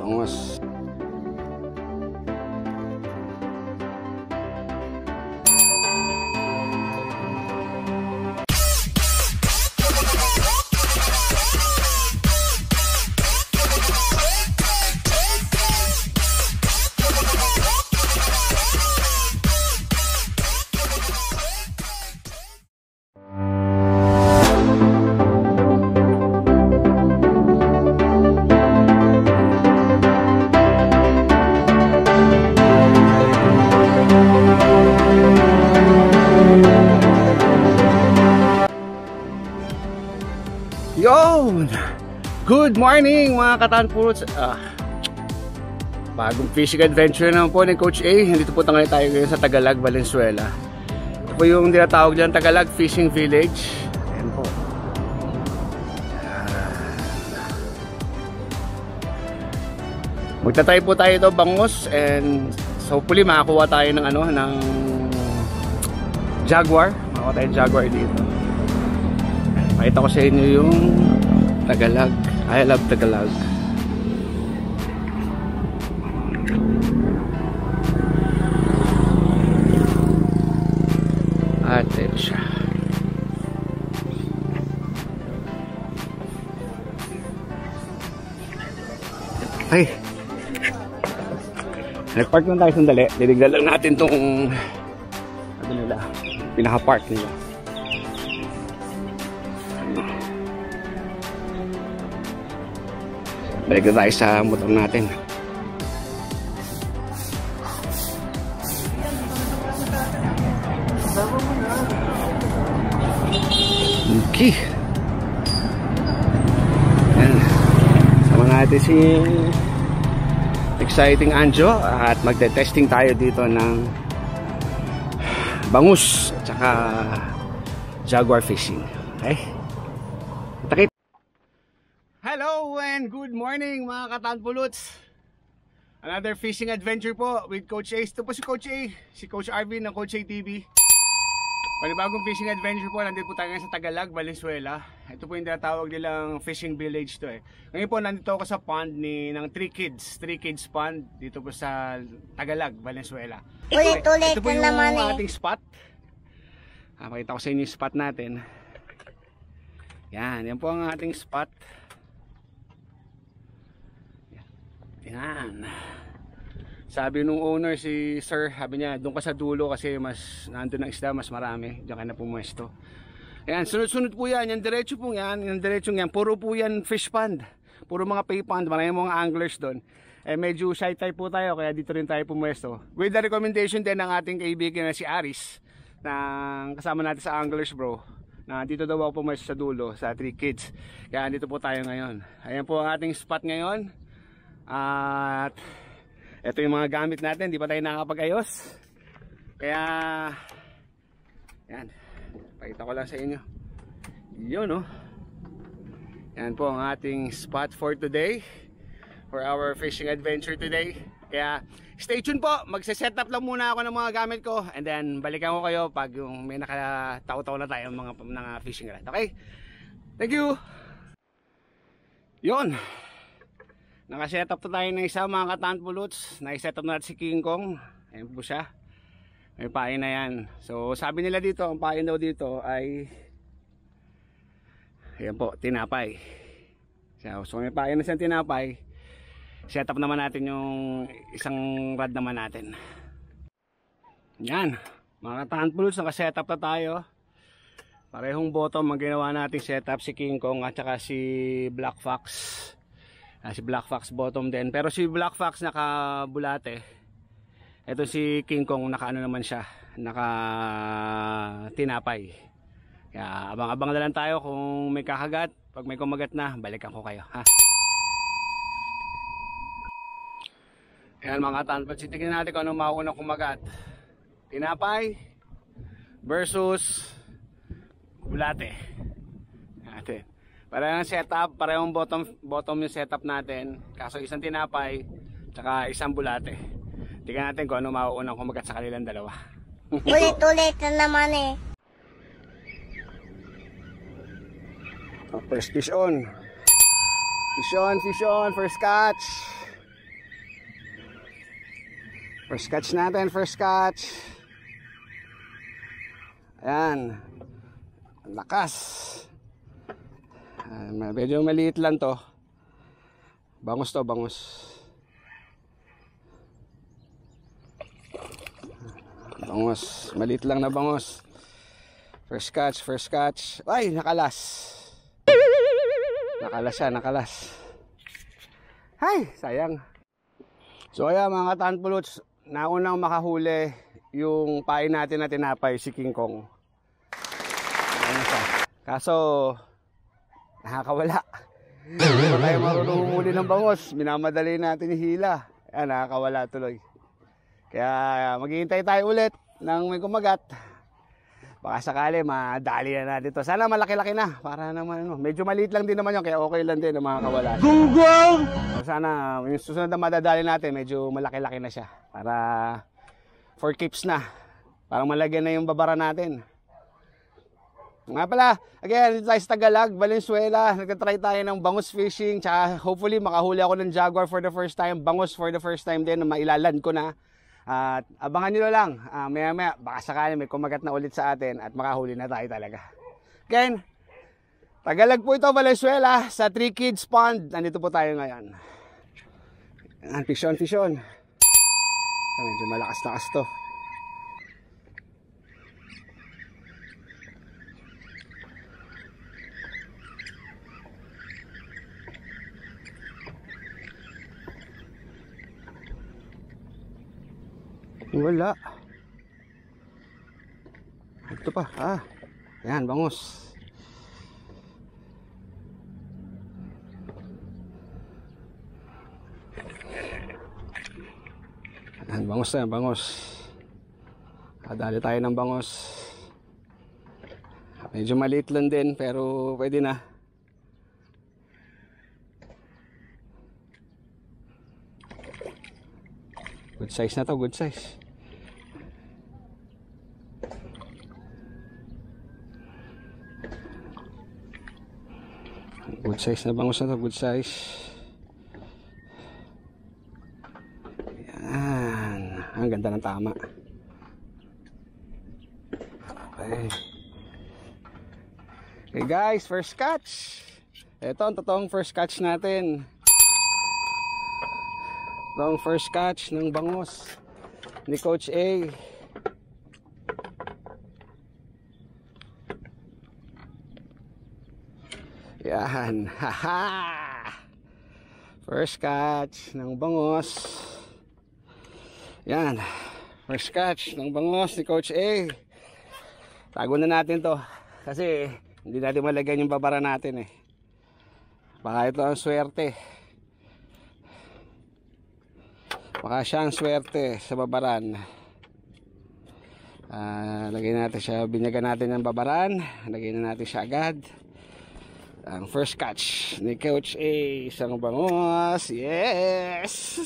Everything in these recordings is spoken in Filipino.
Bangos. Yon! Good morning mga katanpulots. Bagong fishing adventure naman po ni Coach A. Nandito po tayo ngayon sa Tagalog, Valenzuela. Ito po yung tinatawag dyan Tagalog Fishing Village. Ayan po. Magtatry po tayo ito bangos, and so hopefully makakuha tayo ng ng jaguar. Makakuha tayo ng jaguar dito. Pakita ko sa inyo yung Tagalog. I love Tagalog. At ito siya. Ay! Nag-park lang tayo sandali. Dinignan lang natin tong pinaka-park nila. Balik na tayo sa motor natin. Okay. Yan. Sama natin si Exciting Anjo at magte-testing tayo dito ng bangus at saka jaguar fishing. Okay? Takip. Hello and good morning mga katanpulots. Another fishing adventure po with Coach A. Ito po si Coach A, si Coach Arvin ng Coach A TV. Panibagong fishing adventure po. Nandito po tayo ngayon sa Tagalog, Valenzuela. Ito po yung tinatawag nilang fishing village to eh. Ngayon po nandito ako sa pond ng 3 Kids Pond dito po sa Tagalog, Valenzuela. Ulit-ulit ito po na naman yung ating spot. Pakita ko sa inyo yung spot natin. Yan po ang ating spot. Yan. Sabi nung owner, si sir, sabi niya doon ka sa dulo kasi mas nandun ang isda, mas marami, diyan ka na pumuesto. Yan, sunod-sunod po yan, yung diretso po yan, yung diretso yan, puro po yan fish pond, puro mga pay pond, marami mga anglers doon. Medyo shy type po tayo, kaya dito rin tayo pumuesto. With the recommendation din ng ating kaibigan na si Aris, na kasama natin sa Anglers Bro, na dito daw ako pumuesto sa dulo, sa 3 Kids. Kaya dito po tayo ngayon. Ayan po ang ating spot ngayon. At ito yung mga gamit natin, di pa tayo nakakapag-ayos. Kaya yan, pakita ko lang sa inyo. Yun oh. Yan po ang ating spot for today, for our fishing adventure today. Kaya stay tuned po, magse-set up lang muna ako ng mga gamit ko, and then balikan ko kayo pag yung may nakataw-taw na tayo mga fishing rod. Okay? Thank you! Yun! Naka-set up to tayo ng isa mga katanpulots. Naka-set up natin si King Kong. Ayan po siya. May pain na yan. So sabi nila dito, ang pain daw dito ay ayan po, tinapay. So may pain na siyang tinapay. Set up naman natin yung isang rod naman natin. Yan. Mga katanpulots, naka-set up na tayo. Parehong bottom ang ginawa natin setup, si King Kong at saka si Black Fox. Si Black Fox bottom din, pero si Black Fox naka bulate. Ito si King Kong naka ano naman siya, naka tinapay. Kaya abang-abang na lang tayo kung may kakagat. Pag may kumagat na, balikan ko kayo, ha. Ayan mga katanpulots, tingnan natin kung anong maunang kumagat. Tinapay versus bulate. Natin. Parehong setup, parehong bottom yung setup natin. Kaso isang tinapay, tsaka isang bulate. Tingnan natin kung ano mauunang kumagat sa kanilang dalawa. Ulit-ulit na naman eh. First fish on. Fish on, first catch. First catch natin, first catch. Ayan. Lakas. Medyo maliit lang to. Bangus to, bangus. Bangus, maliit lang na bangus. First catch, first catch. Ay, nakalas. Nakalas siya, nakalas. Ay, sayang. So kaya mga katanpuluts, naunang makahuli yung pain natin na tinapay, si King Kong. Ano siya? Kaso nakakawala. Hindi pa tayo marunong humuli ng bangus. Minamadali natin yung hila. Ayan, nakakawala tuloy. Kaya maghihintay tayo ulit ng may kumagat. Baka sakali madali na natin ito. Sana malaki-laki na. Para naman ano. Medyo maliit lang din naman yun. Kaya okay lang din na makakawala. Gunggong! Sana yung susunod na madadali natin, medyo malaki-laki na siya. Para for keeps na. Parang malagyan na yung babara natin. Nga pala, again, dito tayo sa Tagalog, Valenzuela. Nagtatry tayo ng bangus fishing. Tsaka hopefully makahuli ako ng jaguar for the first time. Bangus for the first time din na mailaland ko na. At abangan nyo lang, maya maya baka sakali may kumagat na ulit sa atin at makahuli na tayo talaga. Again, Tagalog po ito, Valenzuela, sa 3 Kids Pond. Nandito po tayo ngayon. Fish on. Medyo malakas-lakas to. Wala. Ito pa. Ayan, bangus. Ayan, bangus na yan, bangus. Kadali tayo ng bangus. Medyo maliit lang din, pero pwede na. Good size na to, good size. Good size na bangus na to, good size. Yan. Ang ganda ng tama. Okay. Okay guys, first catch. Ito ang totoong first catch natin. Ito ang first catch ng bangus ni Coach A. Yan. Haha. First catch ng bangus. Yan. First catch ng bangus ni Coach A. Tago na natin to kasi hindi natin malagyan yung babara natin eh. Baka ito ang swerte. Baka siya ang swerte sa babaran. Lagyan natin siya, binyagan natin ng babaran. Lagyan na natin siya agad. Ang first catch ni Coach A, isang bangus. Yes!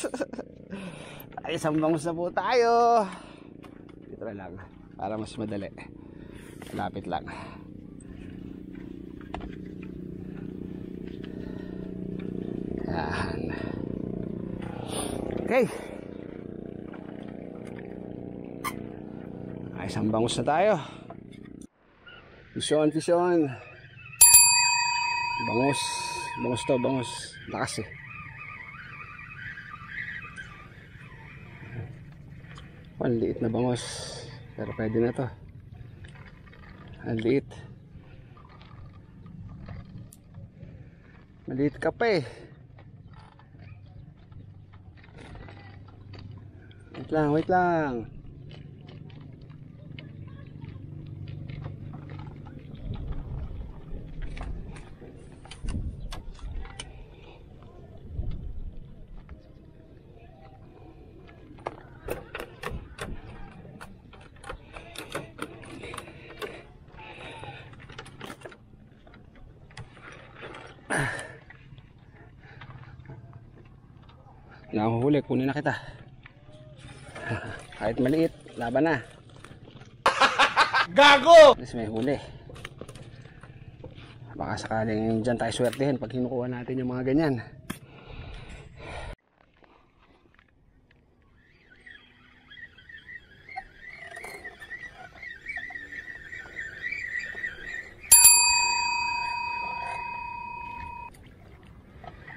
Ay, isang bangus na po tayo. Dito na lang para mas madali. Lapit lang. Yan. Okay. Ay, isang bangus na tayo. Fisyon. Bangus to, bangus. Lakas eh. Ang liit na bangus. Pero pwede na to. Ang liit. Maliit ka pa eh. Wait lang. Nahuhuli, kunin na kita. Kahit maliit, laban na. Gago! At least may huli. Baka sakaling dyan tayo swertehin pag kinukuha natin yung mga ganyan.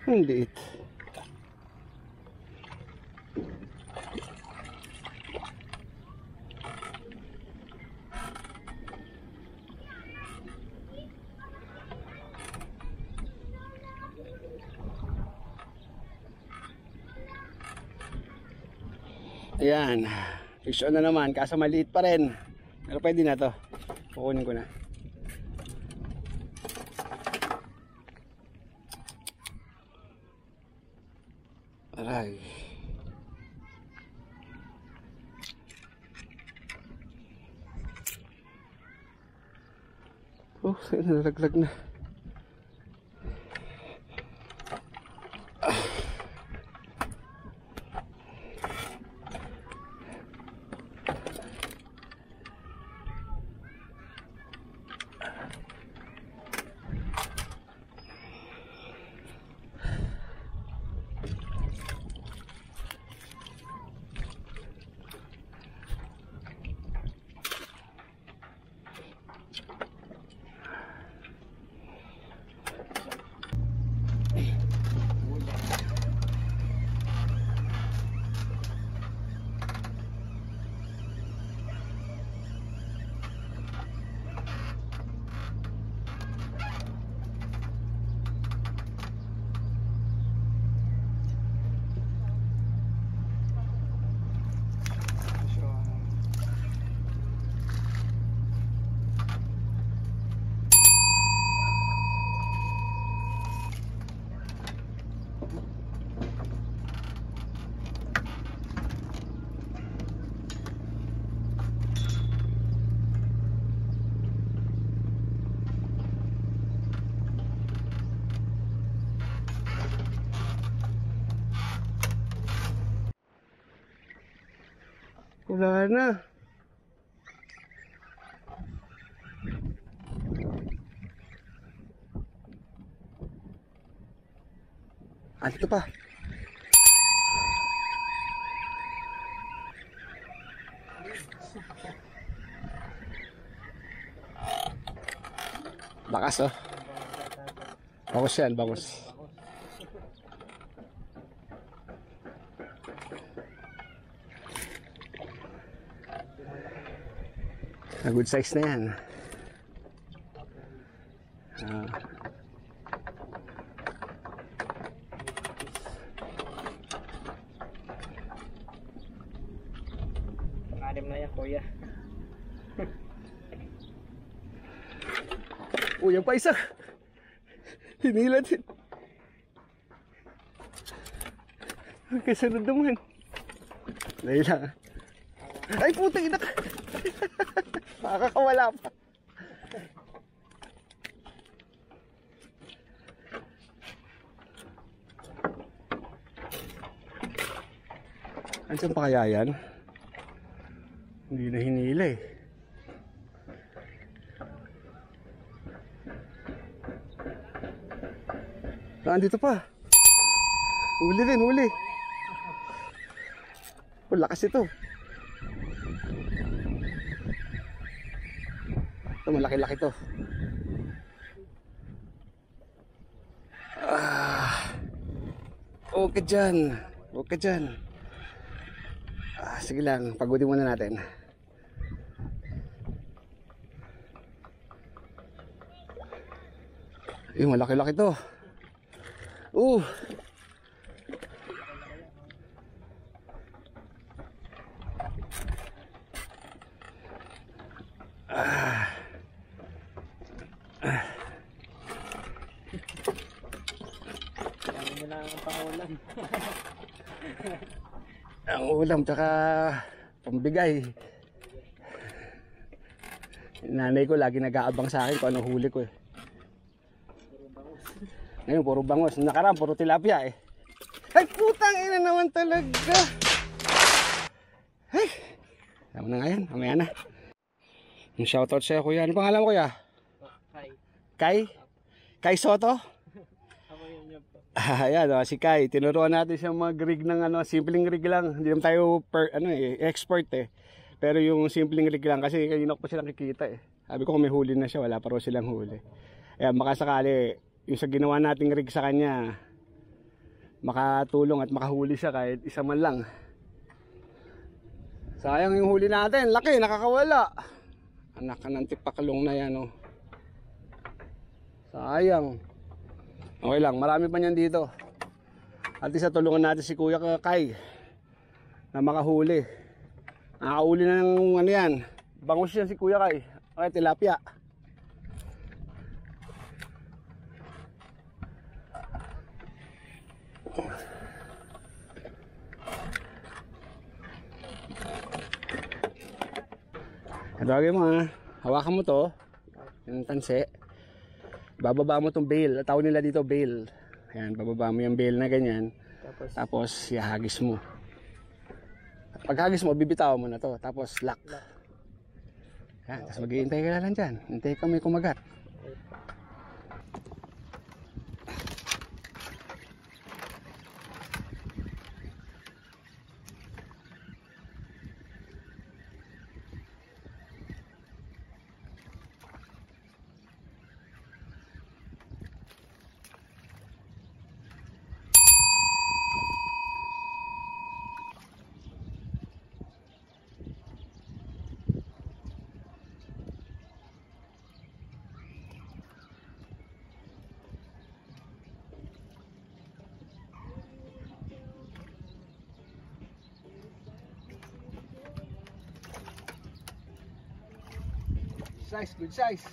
Ang liit. Ayan, fish on na naman, kaso maliit pa rin. Pero pwede na to. Kukunin ko na. Aray. Oh, nalaglag na. Wala na. Ito pa. Bakas oh. Bagus yan, bagus. Good size na yan. Anim na yan, kuya. Uy, yung pa isa. Hinilat. Kasunod naman. Dahil lang. Ay, putang ina ka. Makakawala pa. Andiyan pa kaya yan? Hindi na hinila eh. Nandito pa. Huli din, huli. Oh, lakas ito. Ito, malaki-laki to. Okay dyan. Okay dyan. Sige lang, pagutin muna natin. Malaki-laki to. Ang ulam tsaka pambigay. Nanay ko lagi nag-aabang sa akin kung anong huli ko eh. Ngayon puro bangos, nakaraan puro tilapia eh. Ay putang ina naman talaga. Ay, tama na nga yan, mamaya na. Yung shoutout sa'yo kuya, ano pangalan mo kuya? Kai? Kai Soto? Ayan si Kai, tinuruan natin siya mag-rig ng simpleng rig lang. Hindi naman tayo expert eh. Pero yung simpleng rig lang kasi kanina ko pa siya nakikita eh. Sabi ko kung may huli na siya, wala pa rin silang huli. Ayan, baka sakali yung sa ginawa nating rig sa kanya makatulong at makahuli siya kahit isa man lang. Sayang yung huli natin, laki, nakakawala. Anak ka ng tipakalong na yan, oh. Sayang. Okay lang, marami pa niyan dito. At isa tulungan natin si Kuya Kai na makahuli. Nakahuli na ng ano yan, bangus yan si Kuya Kai. Okay, tilapia. Tawagin mo ha, hawakan mo to, yung tanse, bababa mo tong bail, tawag nila dito bail. Ayan, bababa mo yung bail na ganyan, tapos ihagis mo. Paghagis mo, bibitaw mo na to, tapos lock. Ayan, tapos maghihintay ka lang dyan, hintay ka may kumagat. Size, good size.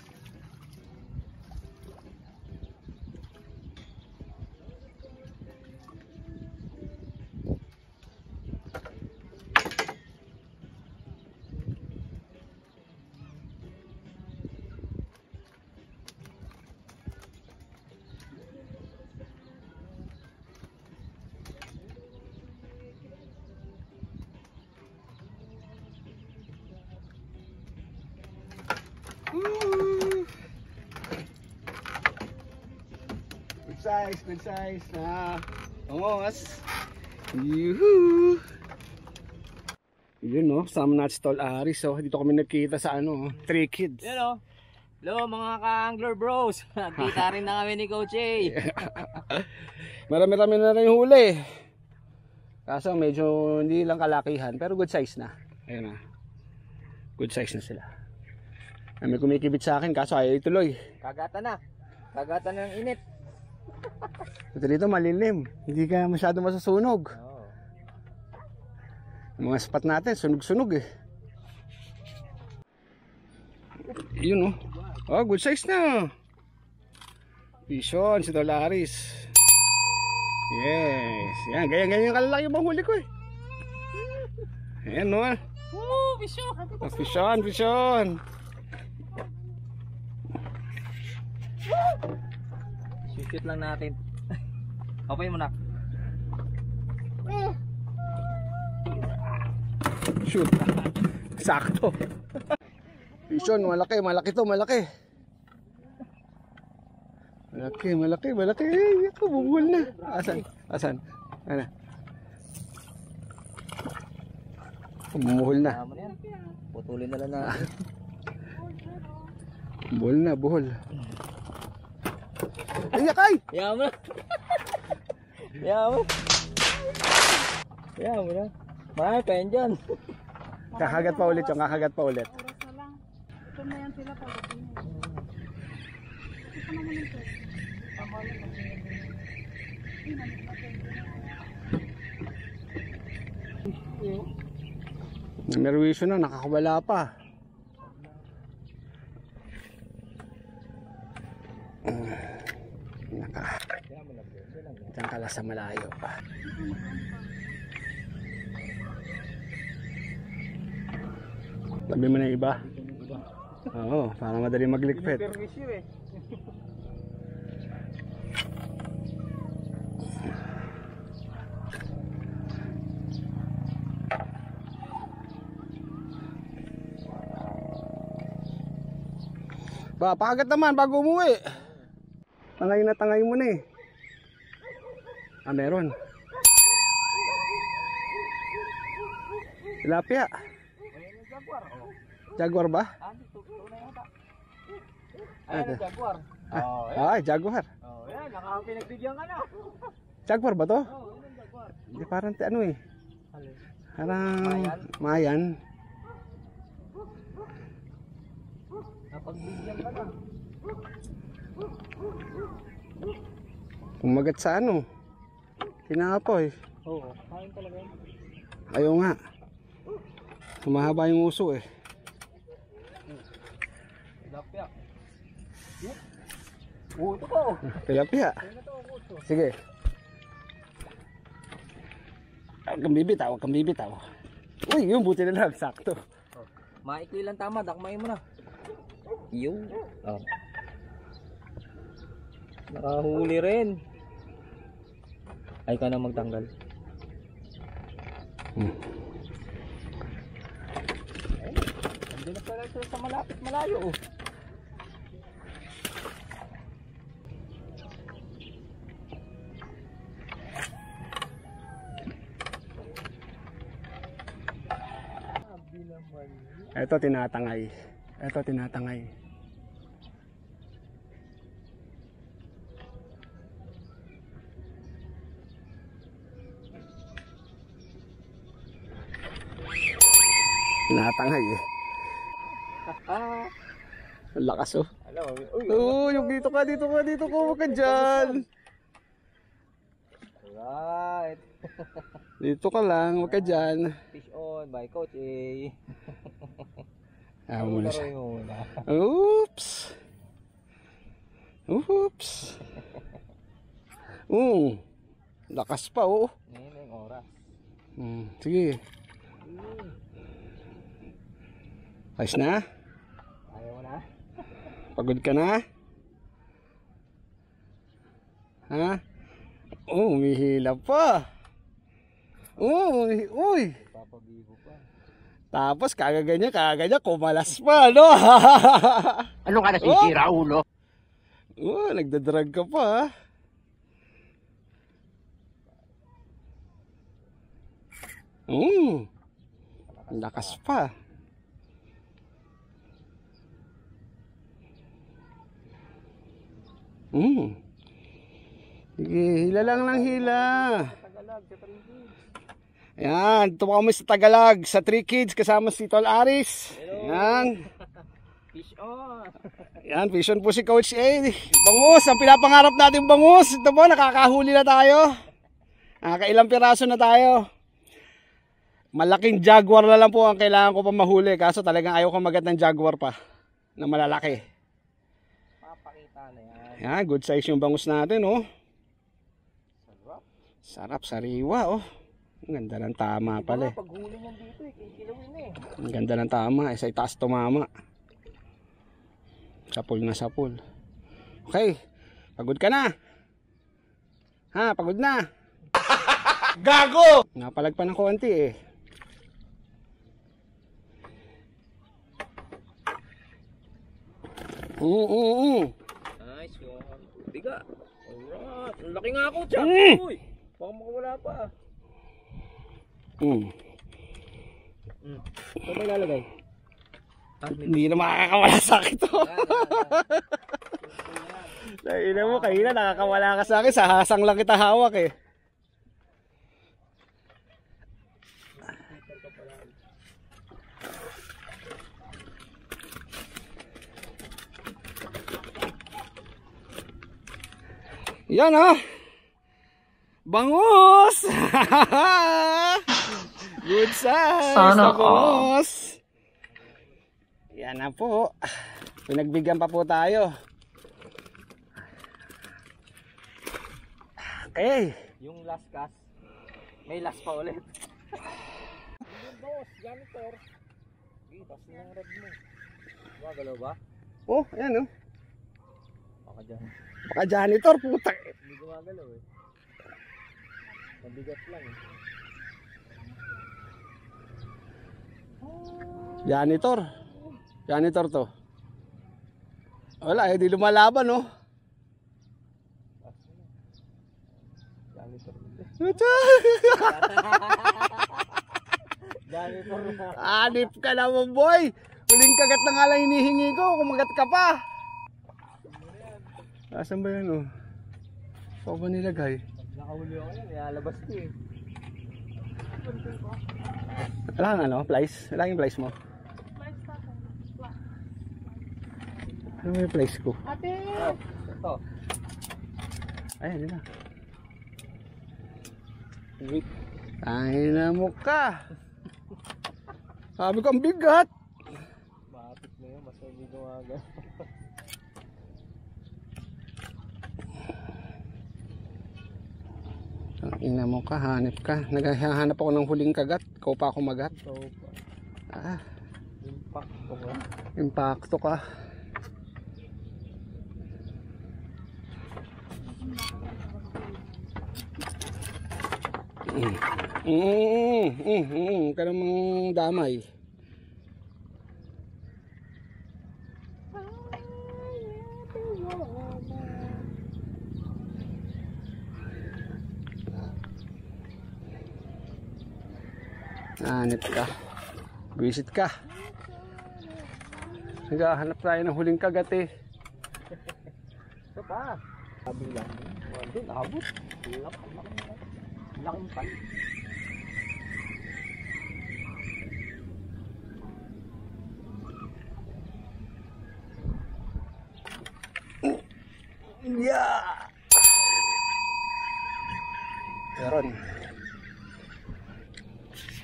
Good size na ongos. Yuhu. Yun no, Samnats Tol Aris. So dito kami nagkita sa ano, 3 Kids. Yun o. Hello mga ka-angler bros. Kita rin na kami ni Coach A. Marami-rami na rin huli. Kaso medyo hindi lang kalakihan, pero good size na. Ayun na. Good size na sila. May kumikibit sa akin kaso ayaw ituloy. Kagatan na. Kagatan ng init. Ito dito malilim, hindi ka masyado masasunog. Oh. Yung mga spot natin, sunog-sunog eh. Yun oh. Oh, good size na. Pison, si Dolaris. Yes. Yan, ganyan-ganyan kalalaki yung huli ko eh. Ayan oh. Woo, pison. Pison. Shoot lang natin. Okay mo na. Shoot. Sakto. Pison, malaki to, malaki. Malaki. Ay, ako, bumuhol na. Asan? Ano? Bumuhol na. Putulin na lang natin. Buhol. Ay, Kai! Yaman na. Yaman na. Marami pa yan dyan. Kakagat pa ulit. Oras na lang. Ito na yan sila pagdating. Ito naman ito. Merwisyo na, nakakawala pa. Diyan ka lang sa malayo pa. Tabi mo na yung iba. Oo, para madali maglikpit. Ba, pakagat naman bago umuwi. Tangay mo na eh. Ah, meron. Tilapia. Jaguar ba? Ayan, jaguar. Jaguar. Oh, yan, nakapinagbigyan ka na. Jaguar ba to? Oo, yun ang jaguar. Hindi, parang ano eh. Alin? Parang Mayan? Mayan. Napagbigyan ka na. Kumagat sa ano. Kinapoy. Oo, kain talaga yun. Ayaw nga. Humahaba yung uso eh. Tilapia. Oo, ito po. Tilapia. Sige. Huwag kang bibitaw, huwag kang bibitaw. Uy, yung buti na lang, sakto. Maikli lang tama, dakmain mo na. Yung. Oh. Nakahuli rin. Ay ka na magtanggal. Hindi na pala ito sa malapit malayo. Oh. Ito tinatangay. Ito tinatangay. Tinatangay eh. Ang lakas oh. Hello. Oh, yung dito ka, huwag ka dyan. Alright. Dito ka lang, huwag ka dyan. Fish on by Coach A. Ah, muna siya. Taroy muna. Oops. Oops. Lakas pa oh. Ngayon na yung oras. Sige. Ayos na? Ayaw mo na? Pagod ka na? Ha? Oh, umihila pa. Oh, uy. Papabibo pa. Tapos kagaganya, kumalas pa, no? Ano ka nasisira, ulo? Oh, nagdadrag ka pa. Lakas pa. Sige, hila lang hila. Tagalog, sa Trinity. Ayan, ito po kami sa Tagalog, sa 3 Kids, kasama si Tol Aris. Ayan. Fish on. Ayan, vision po si Coach A. Bangus, ang pinapangarap natin bangus. Ito po, nakakahuli na tayo. Nakakailang piraso na tayo. Malaking jaguar na lang po ang kailangan ko pa mahuli. Kaso talagang ayaw ko magat ng jaguar pa. Na malalaki. Papakita na yan. Ayan, good size yung bangus natin, oh. Sarap. Sarap, sariwa, oh. Ang ganda ng tama pala eh. Paghuli niyan dito eh, kilawin eh. Ang ganda ng tama, isa itaas tumama. Sapul na sapul. Okay, pagod ka na. Ha, pagod na. Gago! Napalag pa ng konti eh. Nice one. Biga. Alright. Ang laki nga ako, Chap. Uy. Baka makawala pa. Ito ba ilalagay? Hindi na makakawala sa akin to. Naina mo, kanina nakakawala ka sa akin. Sa hasang lang kita hawak eh. Yan ha. Bangus. Good size. Sana bangus. Yan na po. Pinagbigyan pa po tayo. Okay. Yung last cast, may last pa ulit. Yung boss, janitor. Itas na yung rod mo. Gagalaw ba? Oh, ayan oh. Baka dyan. Baka janitor, puta. Hindi gumagalaw eh. Mabigat lang eh. Janitor. Janitor to. Wala, eh, di lumalaban oh. Janitor. Anip ka naman boy. Huling kagat na nga lang hinihingi ko. Kumagat ka pa. Asan ba yan oh? Saan ba nilagay? Nakahuli ako yan, ilalabas ko eh. Wala kang ano, flies? Wala yung flies mo? Flies pa ako. Ano yung flies ko? Ate! Ito. Ayan, yun na. Wait. Ay na mo ka. Sabi ko ang bigat. Maapit na yun, basta hindi gumaga. Ang ina mo ka, hanip ka. Naghahanap ako ng huling kagat. Ikaw pa ako magat. So, Ah, impact ko nga. impacto ka. Ka namang damay. Hanip ka. Visit ka. Naghahanap tayo ng huling kagat eh. Ito pa. Sabi lang. Doon, nakabot. Laking pan. Yeah! Meron.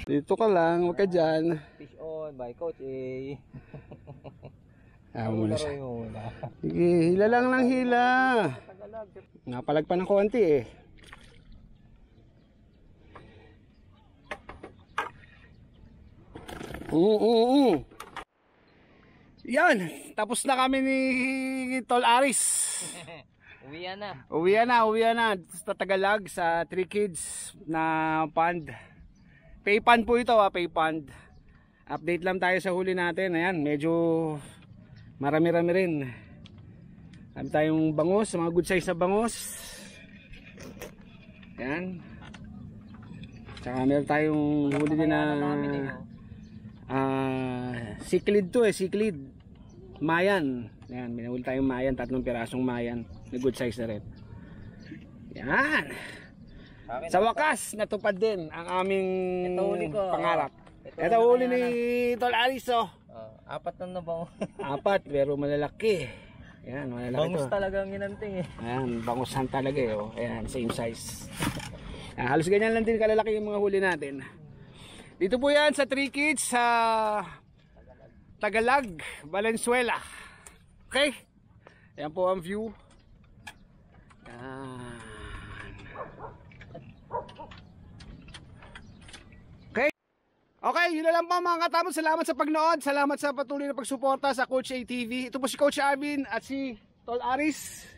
Dito ka lang, huwag ka dyan. Fish on by Coach A. Ayaw mo na siya. Muna. Sige, hila lang ng hila. Tagalag. Napalag pa ng konti eh. Yan, tapos na kami ni Tol Aris. Uwian na. Uwi na sa Tagalag sa 3 Kids na pond. Pay pond po ito, pay pond. Update lang tayo sa huli natin. Ayan, medyo marami-rami rin. Kami tayong bangos, mga good size na bangos. Ayan. Tsaka meron tayong huli din na siklid to siklid. Mayan. Ayan, minahuli tayong mayan, 3 pirasong mayan. Na good size na rin. Yan. Sa wakas, natupad din ang aming pangarap. Ito huli ni Tol Aris, oh. 4 na ba? 4, pero malalaki. Ayan, malalaki Bangus to. talaga ang ginanting eh. Ayan, bangusan talaga eh, oh. Ayan, same size. Halos ganyan lang din kalalaki yung mga huli natin. Dito po yan sa 3 Kids sa Tagalag, Valenzuela. Okay? Ayan po ang view. Ayan. Okay? Okay, yun na lang po mga katapos. Salamat sa pagnood. Salamat sa patuloy na pagsuporta sa Coach A TV. Ito po si Coach Arvin at si Tol Aris.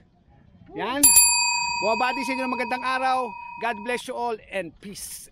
Yan. Bumabati sa inyo ng magandang araw. God bless you all and peace.